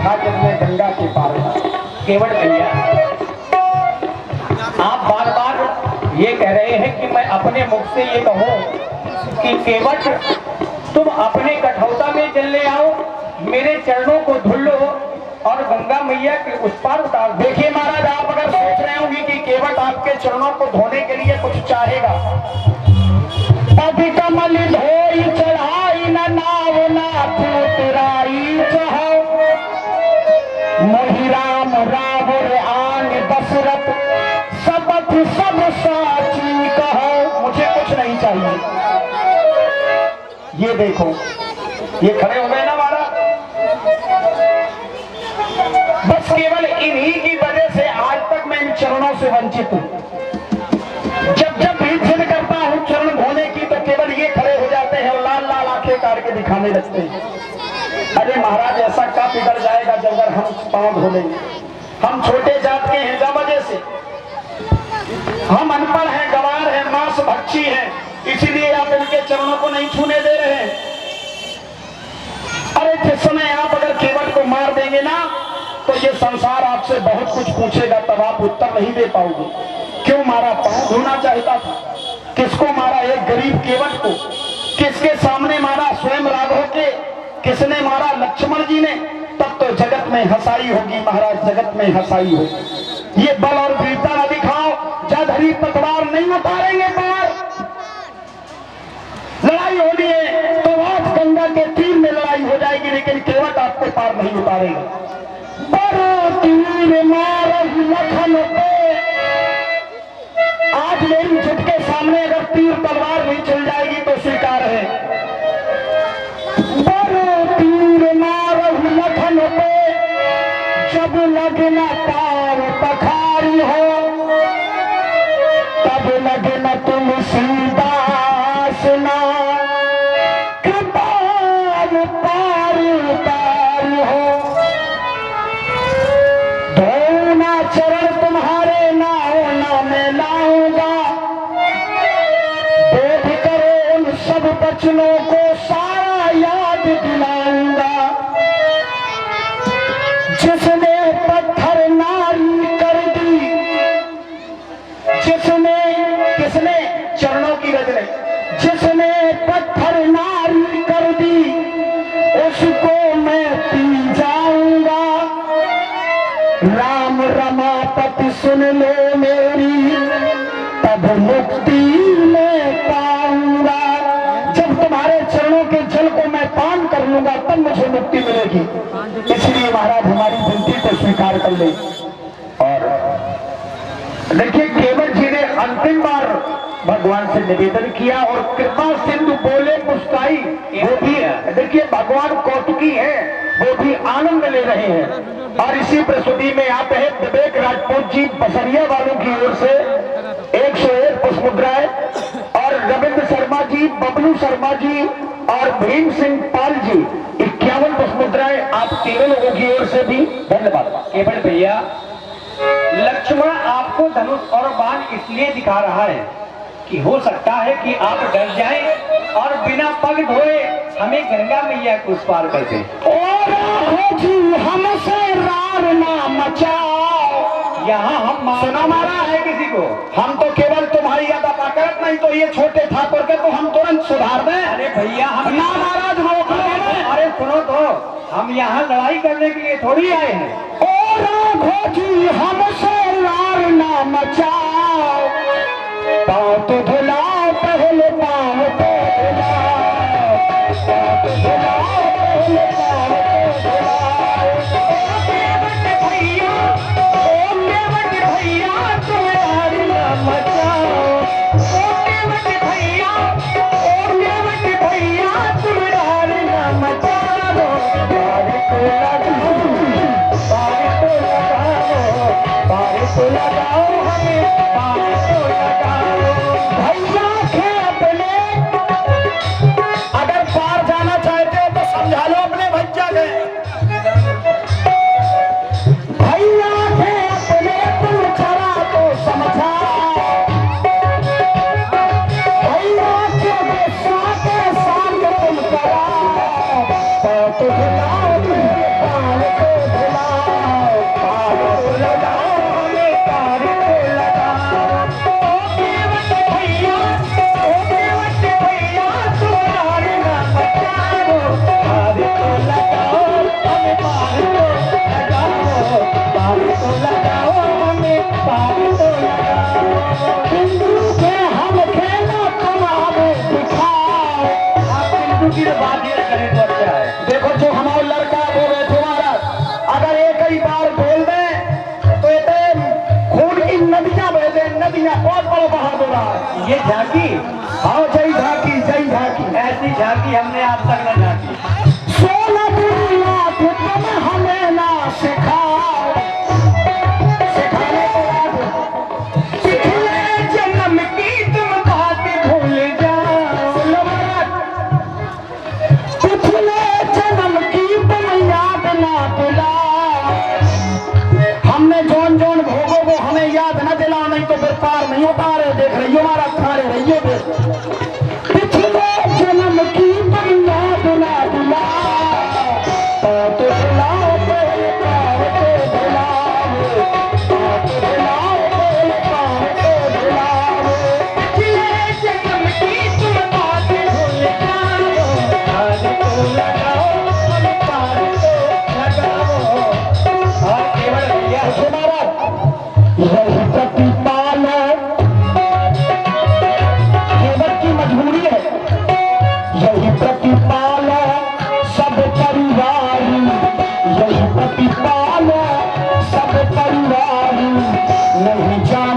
था जब मैं गंगा के पार था। केवट भैया, आप बार बार ये कह रहे हैं कि मैं अपने मुख से ये कहूँ कि केवट तुम अपने कठौता में जल ले आओ, मेरे चरणों को धुल लो और गंगा मैया के उस पार उतार। देखिए महाराज, आप अगर सोच रहे होंगे कि केवट आपके चरणों को धोने के लिए कुछ चाहेगा, अभी कमल धोई चढ़ाई न नाव नाथ उतराई चाहो, मोहि राम रावण आन दशरथ सबक सब साची कहो। मुझे कुछ नहीं चाहिए। ये देखो, ये खड़े हो गए ना महाराज, बस केवल इन्हीं की वजह से आज तक मैं इन चरणों से वंचित हूं। जब जब भी जिद करता हूं चरण धोने की तो केवल ये खड़े हो जाते हैं और लाल लाल आंखें काट के दिखाने लगते हैं। अरे महाराज, ऐसा कब बिगड़ जाएगा जब अगर हम पांव धो लेंगे? हम छोटे जात के हैं, जब वजह से हम अनपढ़ हैं, गंवार हैं, मांस भक्षी हैं, इसीलिए आप इनके चरणों को नहीं छूने दे रहे हैं। अरे जिस समय आप अगर केवट को मार देंगे ना तो ये संसार आपसे बहुत कुछ पूछेगा, तब आप उत्तर नहीं दे पाओगे। क्यों मारा? पांव धोना चाहता था। किसको मारा? एक गरीब केवट को। किसके सामने मारा? स्वयं राघव के। किसने मारा? लक्ष्मण जी ने। तब तो जगत में हंसाई होगी महाराज, जगत में हंसाई होगी। ये बल और वीरता न दिखाओ, जदहरी पतवार नहीं उतारेंगे पार। लड़ाई होनी है तो आज गंगा के तीर में लड़ाई हो जाएगी, लेकिन केवट आपको पार नहीं उतारेगा। बड़ो तीर मारहु लखन पे, आज मेरी जुट के सामने अगर तीर तलवार नहीं चल जाएगी तो स्वीकार है। बड़ो तीर मारहु लखन पे, जब लगना पार पखारी हो, तब लगना तुलसीदास ना कृपाल पार उतारी हो। धोना चरण तुम्हारे नाव में लाऊंगा, बोध करो उन सब बचनों को सारा याद दिलाऊंगा। जिसने पत्थर नारी कर दी, जिसने, किसने? चरणों की रज ने। जिसने पत्थर नारी कर दी, उसको मैं पी जाऊंगा। राम रमापति सुन लो मेरी, तब मुक्ति मैं पाऊंगा। जब तुम्हारे चरणों के जल को मैं पान कर लूंगा तब मुझे मुक्ति मिलेगी। इसलिए महाराज हमारी विनती को स्वीकार कर ले। और देखिए, केवट जी ने अंतिम बार भगवान से निवेदन किया और कृपा सिंधु बोले पुष्टाई। वो भी देखिए भगवान कौतुकी है, वो भी आनंद ले रहे हैं। और इसी प्रस्तुति में आप है विवेक राजपूत जी बसरिया वालों की ओर से 101 पुष्प मुद्राएं, और रविंद्र शर्मा जी, बबलू शर्मा जी और भीम सिंह पाल जी 51 पुष्प मुद्राएं आप तीनों लोगों की ओर से भी धन्यवाद। केवट भैया, लक्ष्मण आपको धनुष और बाण इसलिए दिखा रहा है कि हो सकता है कि आप डर जाएं और बिना पग धोए हमें गंगा मैया को उस पार कर दें। हमसे रार ना मचाओ। यहाँ हम सुना मारा है किसी को? हम तो केवल तुम्हारी याद अपाकरत नहीं तो ये छोटे ठाकुर के तो हम तुरंत सुधार दें। अरे भैया, हम ना महाराज रोक लो। अरे सुनो तो, हम यहाँ लड़ाई करने के लिए थोड़ी आए हैं। ओ राघो जी, हमसे रार ना मचाओ। पाँव तो धुलाओ पहले, पाँव तो धुलाओ, पाँव तो धुलाओ पहले, पाँव तो धुलाओ। केवट भैया, ओ केवट भैया, तुम रार ना मचाओ। ओ केवट भैया, ओ केवट भैया, तुम रार ना मचाओ। पार तो लगाओ, पार तो लगाओ, पार तो लगाओ, हमें पार तो लगाओ। भैया थे अपने, अगर पार जाना चाहते हो तो समझा लो अपने भैया के। भैया थे अपने, तुम चरा तो समझाओ। भैया के गुस्सा के साथ तुम कराओ। पाँव तो धुलाओ, पाँव तो बात। ये झांकी, आओ जय झांकी, जय झांकी। ऐसी झांकी हमने आज तक न झांकी। सोलह दुनिया तुम हमें ना सिखाओ, सिखाने के बाद पिछले जन्म की तुम बात भूल जाओ। पिछले जन्म की तुम याद ना दिलाओ। हमने जौन जौन भोगों को हमें याद न दिलाओ, नहीं तो फिर पार नहीं होता। रहे देख रही हो हमारा खारे रही हो। पिछले जन्म की तुम याद ना दिलाओ, तो दिलाओ पहले पार को दिलाओ, तो दिलाओ पहले पार को दिलाओ। पिछले जन्म की तुम बात भूल जाओ। पार को लगाओ, हम पार को लगाओ। और केवल भैया हमारा यही प्रतिपाल है, केवल की मजबूरी है। यही प्रतिपाल है सब परिवार, यही प्रतिपाल है सब परिवार। नहीं जान